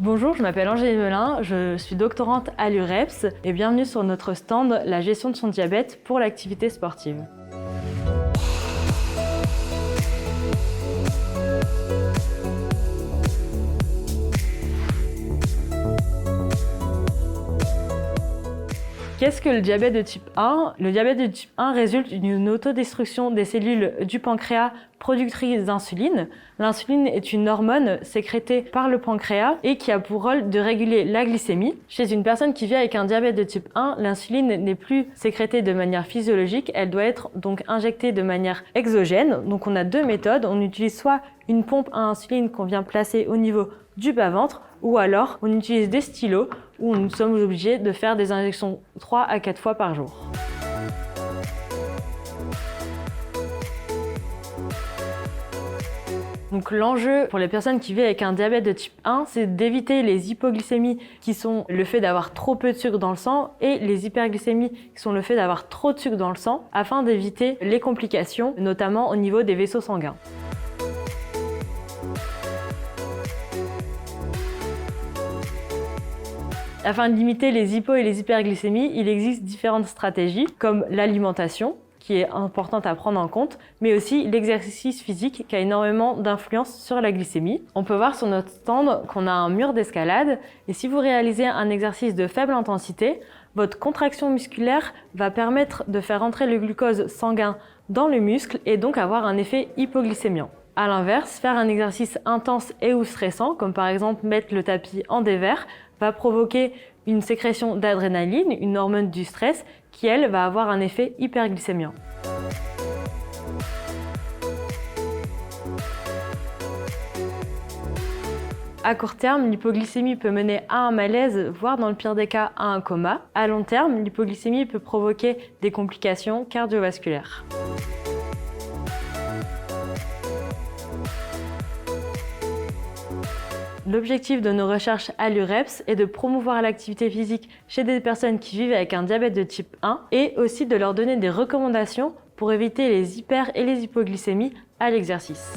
Bonjour, je m'appelle Angéline Melin, je suis doctorante à l'UREPS et bienvenue sur notre stand La gestion de son diabète pour l'activité sportive. Qu'est-ce que le diabète de type 1? Le diabète de type 1 résulte d'une autodestruction des cellules du pancréas productrices d'insuline. L'insuline est une hormone sécrétée par le pancréas et qui a pour rôle de réguler la glycémie. Chez une personne qui vit avec un diabète de type 1, l'insuline n'est plus sécrétée de manière physiologique, elle doit être donc injectée de manière exogène. Donc on a deux méthodes, on utilise soit une pompe à insuline qu'on vient placer au niveau du bas-ventre, ou alors on utilise des stylos où nous sommes obligés de faire des injections 3 à 4 fois par jour. Donc l'enjeu pour les personnes qui vivent avec un diabète de type 1, c'est d'éviter les hypoglycémies qui sont le fait d'avoir trop peu de sucre dans le sang et les hyperglycémies qui sont le fait d'avoir trop de sucre dans le sang afin d'éviter les complications, notamment au niveau des vaisseaux sanguins. Afin de limiter les hypo et les hyperglycémies, il existe différentes stratégies comme l'alimentation, qui est importante à prendre en compte, mais aussi l'exercice physique qui a énormément d'influence sur la glycémie. On peut voir sur notre stand qu'on a un mur d'escalade et si vous réalisez un exercice de faible intensité, votre contraction musculaire va permettre de faire entrer le glucose sanguin dans le muscle et donc avoir un effet hypoglycémiant. A l'inverse, faire un exercice intense et ou stressant, comme par exemple mettre le tapis en dévers, va provoquer une sécrétion d'adrénaline, une hormone du stress, qui elle va avoir un effet hyperglycémiant. À court terme, l'hypoglycémie peut mener à un malaise, voire dans le pire des cas à un coma. À long terme, l'hypoglycémie peut provoquer des complications cardiovasculaires. L'objectif de nos recherches à l'UREPS est de promouvoir l'activité physique chez des personnes qui vivent avec un diabète de type 1 et aussi de leur donner des recommandations pour éviter les hyper et les hypoglycémies à l'exercice.